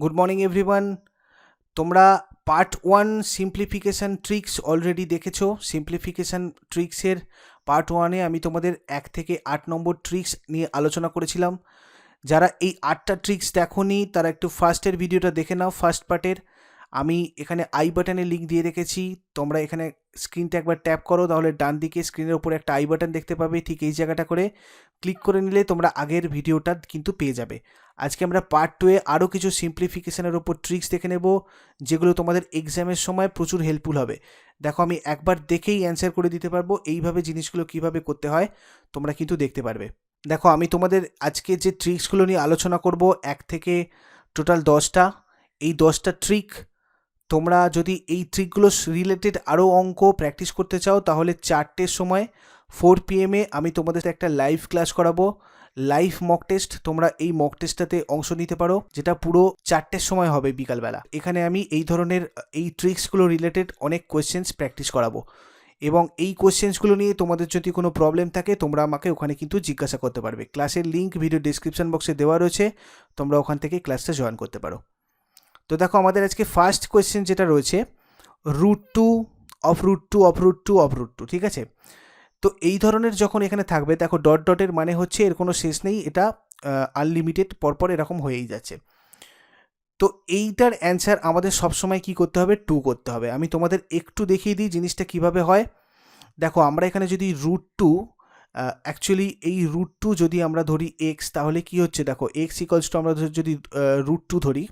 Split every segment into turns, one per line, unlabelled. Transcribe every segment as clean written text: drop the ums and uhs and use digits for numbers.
Good morning everyone. তোমরা part 1 simplification tricks already দেখেছো। Simplification ট্রিক্সের part 1-এ আমি তোমাদের 1 থেকে 8 নম্বর ট্রিক্স নিয়ে আলোচনা করেছিলাম। যারা এই 8টা ট্রিক্স দেখোনি তারা একটু ফার্স্টের ভিডিওটা দেখে নাও। ফার্স্ট পার্টের আমি এখানে আই বাটনে লিঙ্ক দিয়ে রেখেছি। তোমরা এখানে স্ক্রিনটা একবার ট্যাপ করো, তাহলে ডান দিকে স্ক্রিনের উপরে একটা আই বাটন দেখতে পাবে। ঠিক এই জায়গাটা করে ক্লিক করে নিলে তোমরা আগের ভিডিওটা কিন্তু পেয়ে যাবে। আজকে আমরা পার্ট 2-এ আরও কিছু সিম্পলিফিকেশানের ওপর ট্রিক্স দেখে নেব, যেগুলো তোমাদের এক্সামের সময় প্রচুর হেল্পফুল হবে। দেখো, আমি একবার দেখেই অ্যান্সার করে দিতে পারবো। এইভাবে জিনিসগুলো কিভাবে করতে হয় তোমরা কিন্তু দেখতে পারবে। দেখো, আমি তোমাদের আজকে যে ট্রিক্সগুলো নিয়ে আলোচনা করব 1 থেকে টোটাল 10টা। এই 10টা ট্রিক তোমরা যদি এই ট্রিকগুলো রিলেটেড আরও অঙ্ক প্র্যাকটিস করতে চাও, তাহলে 4টের সময় 4 PM-এ আমি তোমাদের একটা লাইভ ক্লাস করাবো, লাইভ মক টেস্ট। তোমরা এই মক টেস্টটাতে অংশ নিতে পারো, যেটা পুরো 4টের সময় হবে বিকালবেলা। এখানে আমি এই ধরনের এই ট্রিক্সগুলো রিলেটেড অনেক কোয়েশ্চেন্স প্র্যাকটিস করাবো, এবং এই কোয়েশ্চেন্সগুলো নিয়ে তোমাদের যদি কোনো প্রবলেম থাকে তোমরা আমাকে ওখানে কিন্তু জিজ্ঞাসা করতে পারবে। ক্লাসের লিঙ্ক ভিডিও ডিসক্রিপশন বক্সে দেওয়া রয়েছে, তোমরা ওখান থেকে ক্লাসটা জয়েন করতে পারো। তো দেখো, আমাদের আজকে ফার্স্ট কোয়েশ্চেন যেটা রয়েছে, √2 অফ √2 অফ √2 অফ √2, ঠিক আছে? তো এই ধরনের যখন এখানে থাকবে, দেখো ডট ডটের মানে হচ্ছে এর কোনো শেষ নেই, এটা আনলিমিটেড পরপর এরকম হয়েই যাচ্ছে। তো এইটার অ্যান্সার আমাদের সবসময় কি করতে হবে? 2 করতে হবে। আমি তোমাদের একটু দেখিয়ে দিই জিনিসটা কিভাবে হয়। দেখো, আমরা এখানে যদি √2 অ্যাকচুয়ালি এই √2 যদি আমরা ধরি x, তাহলে কি হচ্ছে? দেখো, x ইকুয়ালস টু আমরা যদি √2 ধরি,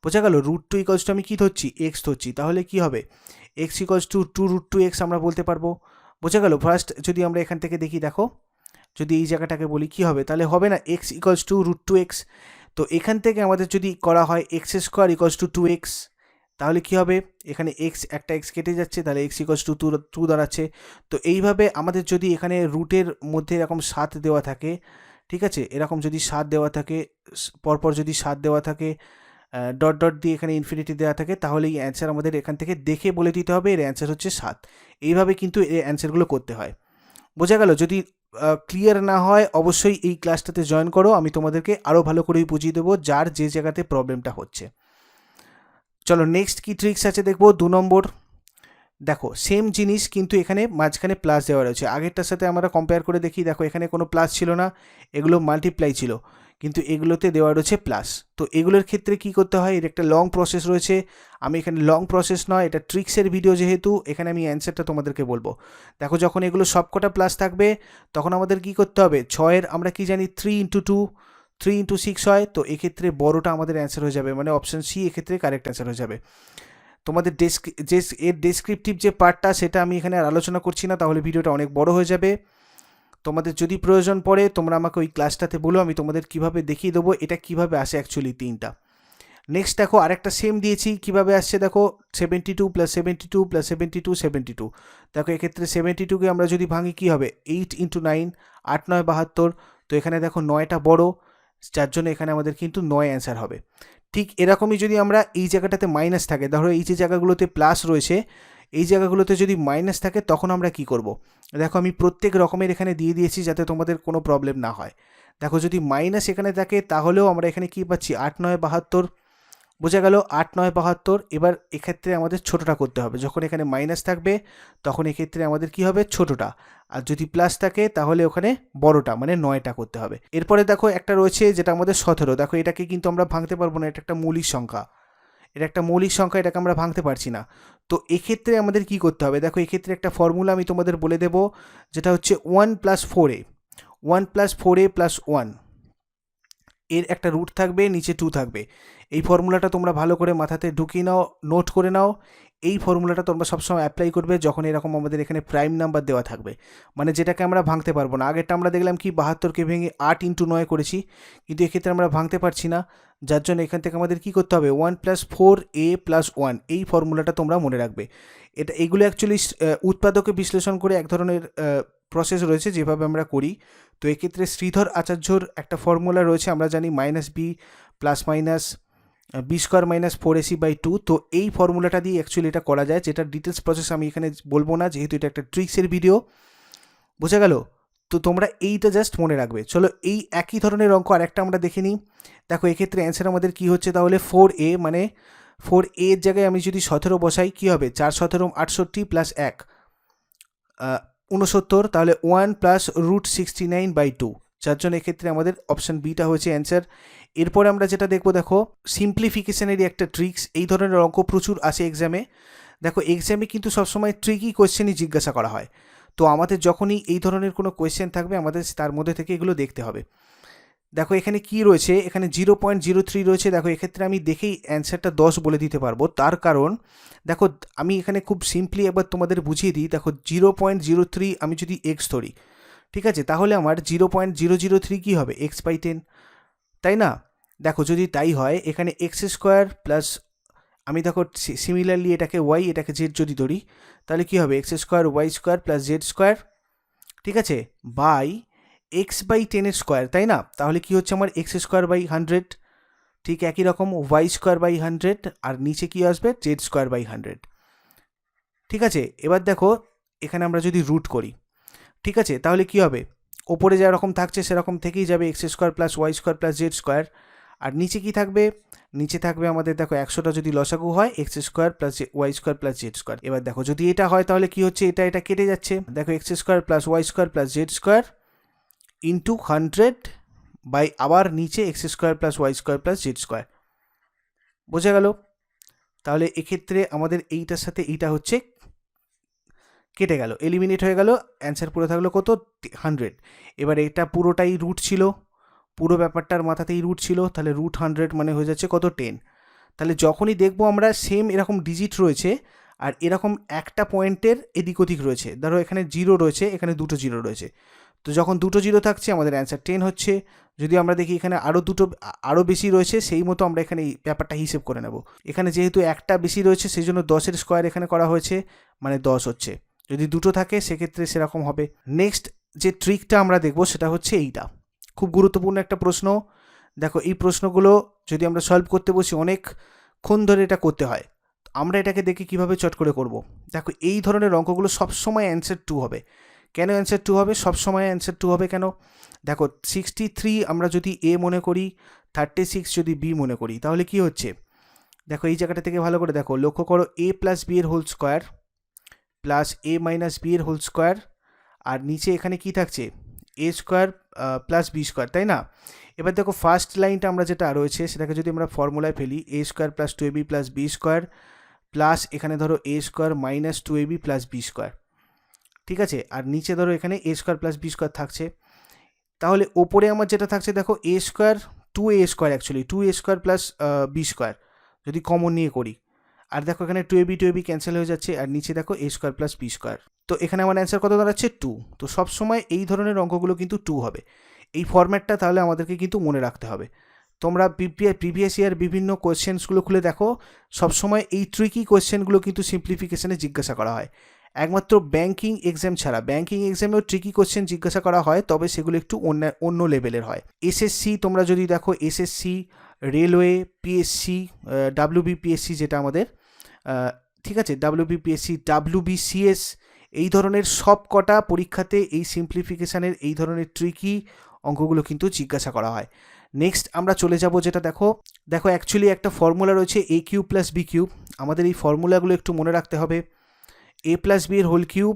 বোঝা গেল? √2 ইকুয়ালস টু আমি কী ধরছি? x ধরছি। তাহলে কি হবে? x ইকুয়ালস টু 2√2x আমরা বলতে পারবো। বোঝা গেল? ফার্স্ট যদি আমরা এখান থেকে দেখি, দেখো যদি এই জায়গাটাকে বলি কি হবে? তাহলে হবে না x ইকুয়ালস টু √2x। তো এখান থেকে আমাদের যদি করা হয় x² ইকুয়ালস টু 2x, তাহলে কি হবে? এখানে একটা x কেটে যাচ্ছে, তাহলে x ইকুয়ালস টু 2 দাঁড়াচ্ছে। তো এইভাবে আমাদের যদি এখানে রুটের মধ্যে এরকম 7 দেওয়া থাকে, ঠিক আছে, এরকম যদি 7 দেওয়া থাকে, পরপর যদি 7 দেওয়া থাকে, ডট ডট দিয়ে এখানে ইনফিনিটি দেওয়া থাকে, তাহলে এই অ্যান্সার আমাদের এখান থেকে দেখে বলে দিতে হবে এর অ্যান্সার হচ্ছে 7। এইভাবে কিন্তু এই অ্যান্সারগুলো করতে হয়। বোঝা গেল? যদি ক্লিয়ার না হয় অবশ্যই এই ক্লাসটাতে জয়েন করো, আমি তোমাদেরকে আরও ভালো করেই বুঝিয়ে দেবো যার যে জায়গাতে প্রবলেমটা হচ্ছে। চলো নেক্সট কি ট্রিক্স আছে দেখবো। 2 নম্বর, দেখো সেম জিনিস কিন্তু এখানে মাঝখানে প্লাস দেওয়া রয়েছে। আগেরটার সাথে আমরা কম্পেয়ার করে দেখি। দেখো, এখানে কোনো প্লাস ছিল না, এগুলো মাল্টিপ্লাই ছিল, কিন্তু এগুলোতে দেওয়া রয়েছে প্লাস। তো এগুলোর ক্ষেত্রে কি করতে হয়? এর একটা লং প্রসেস রয়েছে। আমি এখানে লং প্রসেস নয়, এটা ট্রিক্সের ভিডিও যেহেতু, এখানে আমি অ্যান্সারটা তোমাদেরকে বলবো। দেখো, যখন এগুলো সবকটা প্লাস থাকবে তখন আমাদের কি করতে হবে? 6-এর আমরা কি জানি? 3 × 2 3 × 6 হয়। তো এক্ষেত্রে বড়টা আমাদের অ্যান্সার হয়ে যাবে, মানে অপশান সি এক্ষেত্রে কারেক্ট অ্যান্সার হয়ে যাবে। তোমাদের এর ডেসক্রিপটিভ যে পার্টটা সেটা আমি এখানে আর আলোচনা করছি না, তাহলে ভিডিওটা অনেক বড় হয়ে যাবে। তোমাদের যদি প্রয়োজন পড়ে তোমরা আমাকে ওই ক্লাসটাতে বলো, আমি তোমাদের কিভাবে দেখিয়ে দেবো এটা কিভাবে আসে অ্যাকচুয়ালি 3টা। নেক্সট দেখো, আরেকটা সেম দিয়েছি, কিভাবে আসছে দেখো, 72 + 72 + 72 72। দেখো, এক্ষেত্রে 72কে আমরা যদি ভাঙি কি হবে? 8 × 9 8 9 72। তো এখানে দেখো 9টা বড়, যার জন্য এখানে আমাদের কিন্তু 9 অ্যান্সার হবে। ঠিক এরকমই যদি আমরা এই জায়গাটাতে মাইনাস থাকে, ধরো এই যে জায়গাগুলোতে প্লাস রয়েছে, এই জায়গাগুলোতে যদি মাইনাস থাকে তখন আমরা কি করব? দেখো, আমি প্রত্যেক রকমের এখানে দিয়ে দিয়েছি যাতে তোমাদের কোনো প্রবলেম না হয়। দেখো, যদি মাইনাস এখানে থাকে তাহলেও আমরা এখানে কি পাচ্ছি? 8 9 72। বোঝা গেল? 8 9 72। এবার এক্ষেত্রে আমাদের ছোটোটা করতে হবে। যখন এখানে মাইনাস থাকবে তখন এক্ষেত্রে আমাদের কি হবে? ছোটোটা। আর যদি প্লাস থাকে তাহলে ওখানে বড়টা, মানে 9টা করতে হবে। এরপরে দেখো একটা রয়েছে যেটা আমাদের 17। দেখো, এটাকে কিন্তু আমরা ভাঙতে পারবো না, এটা একটা মৌলিক সংখ্যা, এটা একটা মৌলিক সংখ্যা, এটাকে আমরা ভাঙতে পারছি না। তো এক্ষেত্রে আমাদের কি করতে হবে? দেখো, এক্ষেত্রে একটা ফর্মুলা আমি তোমাদের বলে দেবো, যেটা হচ্ছে 1 + 4a 1 + 4a + 1, এর একটা রুট থাকবে, নিচে 2 থাকবে। এই ফর্মুলাটা তোমরা ভালো করে মাথাতে ঢুকিয়ে নাও, নোট করে নাও। এই ফর্মুলাটা তোমরা সবসময় অ্যাপ্লাই করবে যখন এরকম আমাদের এখানে প্রাইম নাম্বার দেওয়া থাকবে, মানে যেটাকে আমরা ভাঙতে পারবো না। আগেরটা আমরা দেখলাম কি 72কে ভেঙে 8 × 9 করেছি, কিন্তু এক্ষেত্রে আমরা ভাঙতে পারছি না, যার জন্য এখান থেকে আমাদের কি করতে হবে? 1 + 4a + 1, এই ফর্মুলাটা তোমরা মনে রাখবে। এগুলো অ্যাকচুয়ালি উৎপাদকে বিশ্লেষণ করে এক ধরনের প্রসেস রয়েছে যেভাবে আমরা করি। তো এক্ষেত্রে শ্রীধর আচার্যর একটা ফর্মুলা রয়েছে, আমরা জানি -b ± b² - 4ac/2। তো এই ফর্মুলাটা দিয়ে অ্যাকচুয়ালি এটা করা যায়, যেটা ডিটেলস প্রসেস আমি এখানে বলবো না, যেহেতু এটা একটা ট্রিক্সের ভিডিও। বোঝা গেল? তো তোমরা এইটা জাস্ট মনে রাখবে। চলো এই একই ধরনের অঙ্ক আরেকটা আমরা দেখে নিই। দেখো এক্ষেত্রে অ্যান্সার আমাদের কি হচ্ছে তাহলে 4a, মানে 4a এর জায়গায় আমি যদি 17 বসাই কি হবে, 4 17 68 প্লাস 1 69, তাহলে 1 প্লাস √69/2, যার জন্য এক্ষেত্রে আমাদের অপশান বিটা হয়েছে অ্যান্সার। এরপরে আমরা যেটা দেখবো, দেখো সিম্পলিফিকেশনেরই একটা ট্রিক্স, এই ধরনের অঙ্ক প্রচুর আসে এক্সামে। দেখো এক্সামে কিন্তু সবসময় ট্রিকি কোয়েশ্চেনই জিজ্ঞাসা করা হয়, তো আমাদের যখনই এই ধরনের কোনো কোয়েশ্চেন থাকবে আমাদের তার মধ্যে থেকে এগুলো দেখতে হবে। দেখো এখানে কি রয়েছে, এখানে 0.03 রয়েছে। দেখো এক্ষেত্রে আমি দেখেই অ্যান্সারটা 10 বলে দিতে পারবো, তার কারণ দেখো আমি এখানে খুব সিম্পলি একবার তোমাদের বুঝিয়ে দিই। দেখো 0.03 আমি যদি এক্স ধরি, ঠিক আছে, তাহলে আমার 0.003 কী হবে, x/10, তাই না? দেখো যদি তাই হয়, এখানে x² প্লাস আমি দেখো সিমিলারলি এটাকে y, এটাকে z যদি ধরি, তাহলে কী হবে, x² y² প্লাস z², ঠিক আছে, বাই x/10 স্কোয়ার, তাই না? তাহলে কি হচ্ছে আমার x²/100, ঠিক একই রকম y²/100, আর নিচে কি আসবে, z²/100, ঠিক আছে। এবার দেখো এখানে আমরা যদি রুট করি, ঠিক আছে, তাহলে কি হবে, ওপরে যেরকম থাকছে সেরকম থেকেই যাবে, x² plus y² plus z², আর নিচে কি থাকবে, নিচে থাকবে আমাদের দেখো 100টা যদি লসাগু হয় x² plus y² plus z²। এবার দেখো যদি এটা হয় তাহলে কি হচ্ছে, এটা কেটে যাচ্ছে, দেখো x² plus y² plus z² into 100 by আবার নিচে x² plus y² plus z², বোঝা গেল? তাহলে এক্ষেত্রে আমাদের এইটার সাথে এইটা হচ্ছে কেটে গেল, এলিমিনেট হয়ে গেল, অ্যান্সার পুরো থাকলো কত, 100। এবার এটা পুরোটাই রুট ছিল, পুরো ব্যাপারটার মাথাতেই রুট ছিল, তাহলে √100 মানে হয়ে যাচ্ছে কত, 10। তাহলে যখনই দেখবো আমরা সেম এরকম ডিজিট রয়েছে আর এরকম একটা পয়েন্টের এদিক ওদিক রয়েছে, ধরো এখানে 0 রয়েছে, এখানে দুটো 0 রয়েছে, তো যখন দুটো 0 থাকছে আমাদের অ্যান্সার 10 হচ্ছে। যদি আমরা দেখি এখানে আরও বেশি রয়েছে, সেই মতো আমরা এখানে এই ব্যাপারটা হিসেব করে নেব। এখানে যেহেতু একটা বেশি রয়েছে সেই জন্য 10-এর স্কোয়ার এখানে করা হয়েছে, মানে 10 হচ্ছে। যদি দুটো থাকে সেক্ষেত্রে সেরকম হবে। নেক্সট যে ট্রিকটা আমরা দেখব সেটা হচ্ছে এইটা, খুব গুরুত্বপূর্ণ একটা প্রশ্ন। দেখো এই প্রশ্নগুলো যদি আমরা সলভ করতে বসি অনেকক্ষণ ধরে এটা করতে হয়, আমরা এটাকে দেখে কিভাবে চট করে করব। দেখো এই ধরনের অঙ্কগুলো সবসময় অ্যান্সার 2 হবে। কেন অ্যান্সার 2 হবে, সবসময় অ্যান্সার 2 হবে কেন, দেখো 63 আমরা যদি এ মনে করি, 36 যদি বি মনে করি, তাহলে কি হচ্ছে, দেখো এই জায়গাটা থেকে ভালো করে দেখো, লক্ষ্য করো, a প্লাস বি এর whole square plus a minus b এর হোল স্কোয়ার, আর নিচে এখানে কি থাকছে, a square plus b square, তাই না? এবার দেখো ফার্স্ট লাইনটা আমরা যেটা রয়েছে সেটাকে যদি আমরা ফর্মুলায় ফেলি, a square plus 2ab plus b square plus এখানে ধরো a square minus 2ab plus b square, ঠিক আছে, আর নিচে ধরো এখানে a square plus b square থাকছে। তাহলে ওপরে আমার যেটা থাকছে দেখো a square 2a square, actually 2a square plus b square যদি কমন নিয়ে করি, আর দেখো এখানে 2ab ক্যান্সেল হয়ে যাচ্ছে, আর নিচে দেখো a square plus b square. তো এখানে আমার অ্যান্সার কত দাঁড়াচ্ছে, 2। তো সবসময় এই ধরনের অঙ্কগুলো কিন্তু 2 হবে। এই ফরম্যাটটা তাহলে আমাদেরকে কিন্তু মনে রাখতে হবে। তোমরা প্রিভিয়াস ইয়ার বিভিন্ন কোয়েশ্চেন্সগুলো খুলে দেখো, সবসময় এই ট্রিকি কোয়েশ্চেনগুলো কিন্তু সিম্পলিফিকেশনে জিজ্ঞাসা করা হয়। একমাত্র ব্যাঙ্কিং এক্সাম ছাড়া, ব্যাঙ্কিং এক্সামেও ট্রিকি কোয়েশ্চেন জিজ্ঞাসা করা হয়, তবে সেগুলো একটু অন্য লেভেলের হয়। এসএসসি তোমরা যদি দেখো, এসএসসি, রেলওয়ে, পিএসসি, ডাব্লিউবিপিএসসি যেটা আমাদের, ঠিক আছে, ডাব্লিউবিপিএসসি, ডাব্লিউবিসিএস, এই ধরনের সব কটা পরীক্ষাতে এই সিম্পলিফিকেশানের এই ধরনের ট্রিকি অঙ্কগুলো কিন্তু জিজ্ঞাসা করা হয়। নেক্সট আমরা চলে যাব যেটা দেখো অ্যাকচুয়ালি একটা ফর্মুলা রয়েছে a cube plus B cube, আমাদের এই ফর্মুলাগুলো একটু মনে রাখতে হবে। a প্লাস বি এর whole cube,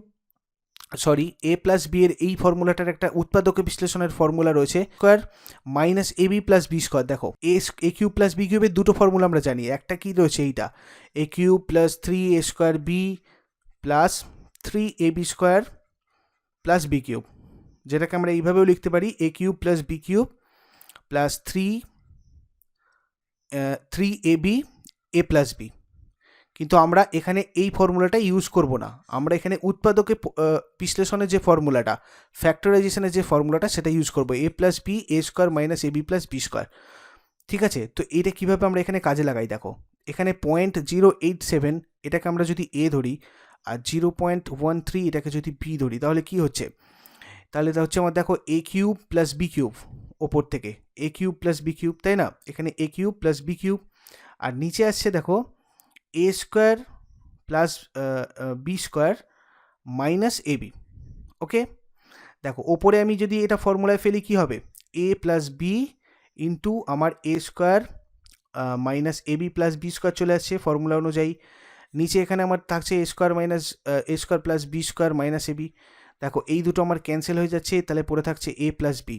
a plus b এর এই ফর্মুলাটার একটা উৎপাদক বিশ্লেষণের ফর্মুলা রয়েছে, square minus ab plus b square. দেখো a কিউব প্লাস বি কিউবের দুটো ফর্মুলা আমরা জানি, একটা কি রয়েছে এইটা, a cube plus 3a square b plus 3ab square plus B cube, যেটাকে আমরা এইভাবেও লিখতে পারি, a cube plus B cube plus 3ab a plus b. কিন্তু আমরা এখানে এই ফর্মুলাটা ইউজ করব না, আমরা এখানে উৎপাদকে বিশ্লেষণের যে ফর্মুলাটা, ফ্যাক্টরাইজেশনের যে ফর্মুলাটা সেটা ইউজ করব, a plus b a square minus ab plus b square, ঠিক আছে। তো এটা কীভাবে আমরা এখানে কাজে লাগাই, দেখো এখানে 0.087 এটাকে আমরা যদি a ধরি, আর 0.13 এটাকে যদি b ধরি, তাহলে কি হচ্ছে, তাহলে এটা হচ্ছে আমার দেখো a cube plus B cube, ওপর থেকে a cube plus B cube, তাই না, এখানে a cube plus B cube, আর নিচে আসছে দেখো a square plus b square minus ab, okay. দেখো ওপরে আমি যদি এটা ফর্মুলায় ফেলি কি হবে, এ প্লাস বি ইন্টু আমার a square minus a b plus b square চলে আসছে ফর্মুলা অনুযায়ী। নিচে এখানে আমার থাকছে a square minus a square plus b square minus a b. দেখো এই দুটো আমার ক্যান্সেল হয়ে যাচ্ছে, তাহলে পড়ে থাকছে এ প্লাস বি।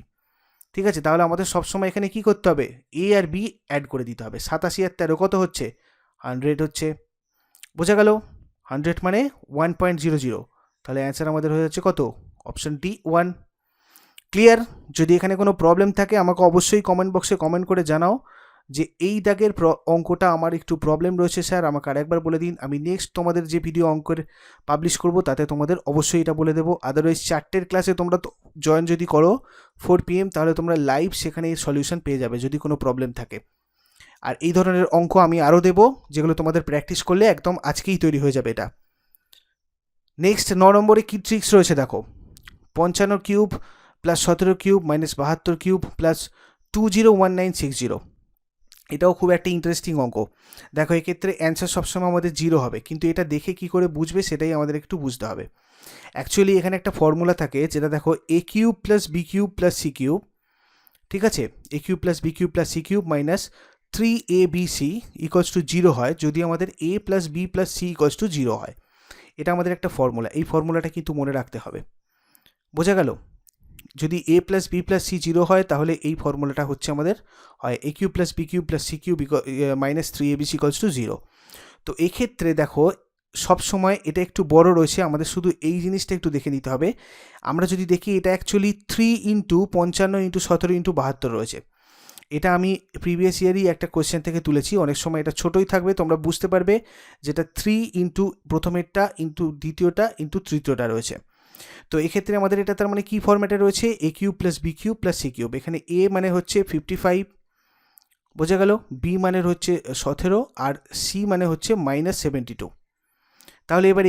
ঠিক আছে, তাহলে আমাদের সবসময় এখানে কি করতে হবে, এ আর বি অ্যাড করে দিতে হবে। 87 আর 13 কত হচ্ছে, 100 হচ্ছে। বোঝা গেল, 100 মানে 1.00, তাহলে অ্যান্সার আমাদের হয়ে যাচ্ছে কত, অপশন ডি 1। ক্লিয়ার? যদি এখানে কোনো প্রবলেম থাকে আমাকে অবশ্যই কমেন্ট বক্সে কমেন্ট করে জানাও যে এই দাগের অঙ্কটা আমার একটু প্রবলেম রয়েছে স্যার, আমাকে আরেকবার বলে দিন। আমি নেক্সট তোমাদের যে ভিডিও অঙ্কের পাবলিশ করব তাতে তোমাদের অবশ্যই এটা বলে দেবো। আদারওয়াইজ 4টের ক্লাসে তোমরা জয়েন যদি করো 4 PM, তাহলে তোমরা লাইভ সেখানে এর সলিউশন পেয়ে যাবে যদি কোনো প্রবলেম থাকে। আর এই ধরনের অঙ্ক আমি আরও দেবো যেগুলো তোমাদের প্র্যাকটিস করলে একদম আজকেই তৈরি হয়ে যাবে এটা। নেক্সট 9 নম্বরে কী ট্রিক্স রয়েছে দেখো, 55 cube plus 17 cube minus 72 cube plus 201960। এটাও খুব একটা ইন্টারেস্টিং অঙ্ক। দেখো এক্ষেত্রে অ্যান্সার সবসময় আমাদের 0 হবে, কিন্তু এটা দেখে কি করে বুঝবে সেটাই আমাদের একটু বুঝতে হবে। অ্যাকচুয়ালি এখানে একটা ফর্মুলা থাকে যেটা দেখো a cube plus B cube plus C cube, ঠিক আছে, a cube plus B cube plus C cube minus 3abc equals to 0 হয় যদি আমাদের a plus B plus c equals to 0 হয়। এটা আমাদের একটা ফর্মুলা, এই ফর্মুলাটা কিন্তু মনে রাখতে হবে। বোঝা গেল? যদি A plus B plus C 0 হয় তাহলে এই ফর্মুলাটা হচ্ছে আমাদের হয় A cube plus B cube plus C cube minus 3abc equals to 0। তো এক্ষেত্রে দেখো সবসময় এটা একটু বড় রয়েছে, আমাদের শুধু এই জিনিসটা একটু দেখে নিতে হবে। আমরা যদি দেখি এটা অ্যাকচুয়ালি 3 ইন্টু 55 ইন্টু 17 ইন্টু 72 রয়েছে। এটা আমি প্রিভিয়াস ইয়ারই একটা কোয়েশ্চেন থেকে তুলেছি, অনেক সময় এটা ছোটোই থাকবে, তোমরা বুঝতে পারবে যেটা 3 ইন্টু প্রথমেরটা ইন্টু দ্বিতীয়টা ইন্টু তৃতীয়টা রয়েছে। তো এক্ষেত্রে আমাদের এটা তার মানে কী ফরম্যাটে রয়েছে, A cube plus B cube plus C cube. এখানে এ মানে হচ্ছে 55, বোঝা গেল, বি মানে হচ্ছে 17 আর সি মানে হচ্ছে -72। তাহলে এবার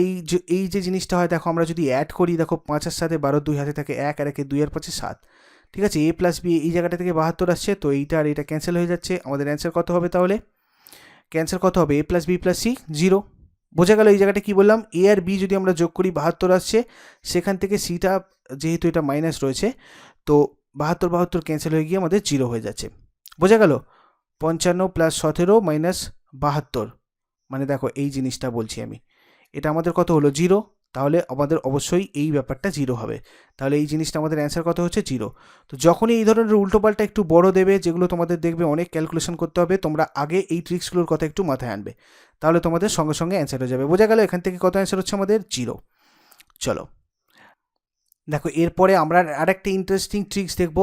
এই যে জিনিসটা হয় দেখো, আমরা যদি অ্যাড করি দেখো 5-এর সাথে 12, 2 হাতে থাকে 1 আর 1 2 আর 5 7। ঠিক আছে, এ প্লাস বি এই জায়গাটা থেকে 72 আসছে, তো এইটা আর এটা ক্যান্সেল হয়ে যাচ্ছে। আমাদের অ্যান্সার কত হবে তাহলে, ক্যান্সার কত হবে, এ প্লাস বি প্লাস সি 0। বোঝা গেল? এই জায়গাটা কী বললাম, এ আর বি যদি আমরা যোগ করি 72 আসছে, সেখান থেকে সিটা যেহেতু এটা মাইনাস রয়েছে তো 72 ক্যান্সেল হয়ে গিয়ে আমাদের 0 হয়ে যাচ্ছে। বোঝা গেল? 55 প্লাস 17 মাইনাস 72, মানে দেখো এই জিনিসটা বলছি আমি, এটা আমাদের কত হলো 0, তাহলে আমাদের অবশ্যই এই ব্যাপারটা 0 হবে। তাহলে এই জিনিসটা আমাদের অ্যান্সার কত হচ্ছে 0। তো যখনই এই ধরনের উল্টোপাল্টা একটু বড় দেবে, যেগুলো তোমাদের দেখবে অনেক ক্যালকুলেশন করতে হবে, তোমরা আগে এই ট্রিক্সগুলোর কথা একটু মাথায় আনবে, তাহলে তোমাদের সঙ্গে সঙ্গে অ্যান্সার হয়ে যাবে। বোঝা গেল? এখান থেকে কত অ্যান্সার হচ্ছে আমাদের 0। চলো দেখো এরপরে আমরা আরেকটা ইন্টারেস্টিং ট্রিক্স দেখব।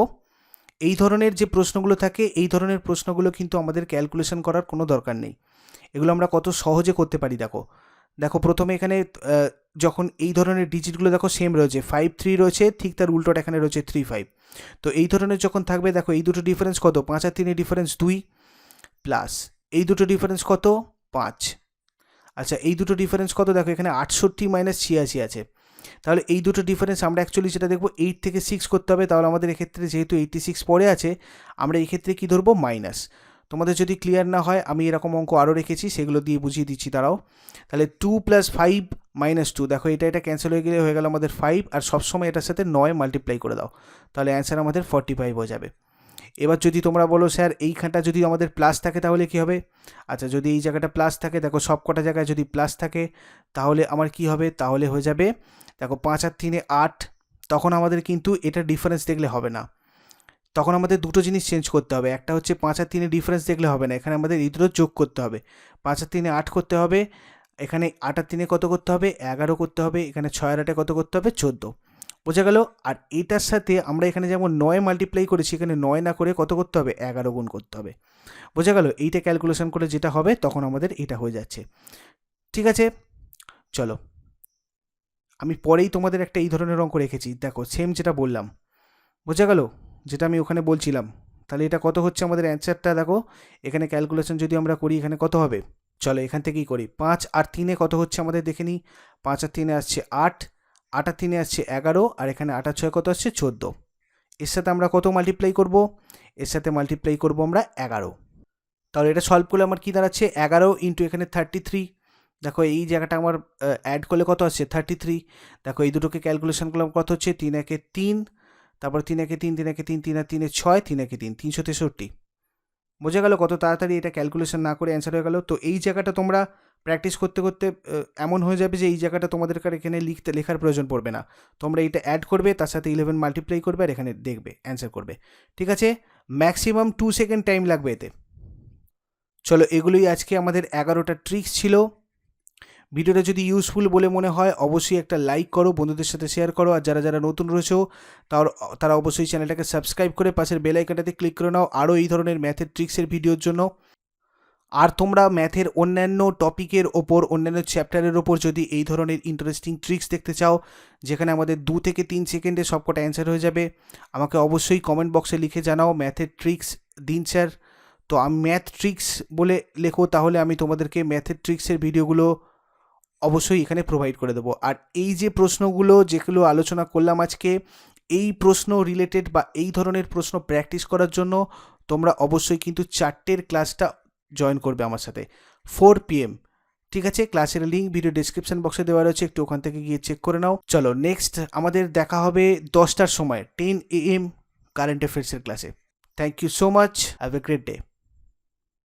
এই ধরনের যে প্রশ্নগুলো থাকে, এই ধরনের প্রশ্নগুলো কিন্তু আমাদের ক্যালকুলেশন করার কোনো দরকার নেই, এগুলো আমরা কত সহজে করতে পারি। দেখো প্রথমে এখানে যখন এই ধরনের ডিজিটগুলো দেখো সেম রয়েছে, 5 3 রয়েছে, ঠিক তার উল্টোটা এখানে রয়েছে 3 5। তো এই ধরনের যখন থাকবে দেখো এই দুটো ডিফারেন্স কত, 5 আর 3 ডিফারেন্স 2 প্লাস এই দুটো ডিফারেন্স কত 5। আচ্ছা এই দুটো ডিফারেন্স কত, দেখো এখানে 68 মাইনাস 86 আছে, তাহলে এই দুটো ডিফারেন্স আমরা অ্যাকচুয়ালি যেটা দেখবো 8 থেকে 6 করতে হবে। তাহলে আমাদের এক্ষেত্রে যেহেতু 86 পড়ে আছে, আমরা এই ক্ষেত্রে কী ধরবো, মাইনাস। তোমাদের যদি ক্লিয়ার না হয় আমি এরকম অঙ্ক আরও রেখেছি, সেগুলো দিয়ে বুঝিয়ে দিচ্ছি দাঁড়াও। তাহলে 2 + 5 - 2, দেখো এটা ক্যান্সেল হয়ে গেলে হয়ে গেল আমাদের 5, আর সবসময় এটার সাথে 9 মাল্টিপ্লাই করে দাও, তাহলে অ্যান্সার আমাদের 45 হয়ে যাবে। এবার যদি তোমরা বলো স্যার এইখানটা যদি আমাদের প্লাস থাকে তাহলে কি হবে, আচ্ছা যদি এই জায়গাটা প্লাস থাকে, দেখো সব কটা জায়গায় যদি প্লাস থাকে তাহলে আমার কি হবে, তাহলে হয়ে যাবে দেখো 5 আর 3 8। তখন আমাদের কিন্তু এটা ডিফারেন্স দেখলে হবে না, তখন আমাদের দুটো জিনিস চেঞ্জ করতে হবে। একটা হচ্ছে 5 আর 3 ডিফারেন্স দেখলে হবে না, এখানে আমাদের এই দুটো যোগ করতে হবে। 5 আর 3 8 করতে হবে, এখানে 8 আর 3 কত করতে হবে, 11 করতে হবে, এখানে 6 আর 8 কত করতে হবে, 14। বোঝা গেল? আর এটার সাথে আমরা এখানে যেমন 9 মাল্টিপ্লাই করেছি, এখানে 9 না করে কত করতে হবে, 11 গুণ করতে হবে। বোঝা গেল? এইটা ক্যালকুলেশন করে যেটা হবে তখন আমাদের এটা হয়ে যাচ্ছে। ঠিক আছে, চলো আমি পরেই তোমাদের একটা এই ধরনের অঙ্ক রেখেছি, দেখো সেম যেটা বললাম, বোঝা গেল, যেটা আমি ওখানে বলছিলাম। তাহলে এটা কত হচ্ছে আমাদের অ্যান্সারটা, দেখো এখানে ক্যালকুলেশন যদি আমরা করি এখানে কত হবে, চলো এখান থেকেই করি। 5 আর 3 কত হচ্ছে আমাদের দেখে নিই, 5 আর 3 আসছে 8, 8 আর 3 আসছে 11, আর এখানে 8 আর 6 কত আসছে 14। এর সাথে আমরা কত মাল্টিপ্লাই করব, এর সাথে মাল্টিপ্লাই করব আমরা 11। তাহলে এটা সলভ করলে আমার কী দাঁড়াচ্ছে, 11 ইন্টু এখানে 33, দেখো এই জায়গাটা আমার অ্যাড করলে কত আসছে 33। দেখো এই দুটোকে ক্যালকুলেশন করলাম কত হচ্ছে 3 একে 3, তারপর 3 একে 3, 3 একে 3, 3 আর 3 6, 3 একে 3, 363। বোঝা গেল কত তাড়াতাড়ি এটা ক্যালকুলেশন না করে অ্যান্সার হয়ে গেল। তো এই জায়গাটা তোমরা প্র্যাকটিস করতে করতে এমন হয়ে যাবে যে এই জায়গাটা তোমাদের এখানে লেখার প্রয়োজন পড়বে না, তোমরা এটা অ্যাড করবে, তার সাথে 11 মাল্টিপ্লাই করবে আর এখানে দেখবে অ্যান্সার করবে। ঠিক আছে, ম্যাক্সিমাম 2 সেকেন্ড টাইম লাগবে এতে। চলো, এগুলোই আজকে আমাদের 11টা ট্রিক্স ছিল। ভিডিওটা যদি ইউজফুল বলে মনে হয় অবশ্যই একটা লাইক করো, বন্ধুদের সাথে শেয়ার করো, আর যারা যারা নতুন রয়েছেও তারা অবশ্যই চ্যানেলটাকে সাবস্ক্রাইব করে পাশের বেল আইকনটাতে ক্লিক করে নাও আরও এই ধরনের ম্যাথের ট্রিক্সের ভিডিওর জন্য। আর তোমরা ম্যাথের অন্যান্য টপিকের ওপর, অন্যান্য চ্যাপ্টারের ওপর যদি এই ধরনের ইন্টারেস্টিং ট্রিক্স দেখতে চাও যেখানে আমাদের 2 থেকে 3 সেকেন্ডে সবকটা অ্যান্সার হয়ে যাবে, আমাকে অবশ্যই কমেন্ট বক্সে লিখে জানাও ম্যাথের ট্রিক্স দিন স্যার। তো আমি ম্যাথ ট্রিক্স বলে লেখো, তাহলে আমি তোমাদেরকে ম্যাথের ট্রিক্সের ভিডিওগুলো অবশ্যই এখানে প্রোভাইড করে দেবো। আর এই যে প্রশ্নগুলো যেগুলো আলোচনা করলাম আজকে, এই প্রশ্ন রিলেটেড বা এই ধরনের প্রশ্ন প্র্যাকটিস করার জন্য তোমরা অবশ্যই কিন্তু 4টের ক্লাসটা জয়েন করবে আমার সাথে 4 PM। ঠিক আছে, ক্লাসের লিঙ্ক ভিডিও ডিসক্রিপশন বক্সে দেওয়া রয়েছে, একটু ওখান থেকে গিয়ে চেক করে নাও। চলো, নেক্সট আমাদের দেখা হবে 10টার সময় 10 AM কারেন্ট অ্যাফেয়ার্সের ক্লাসে। Thank you so much, have a great day.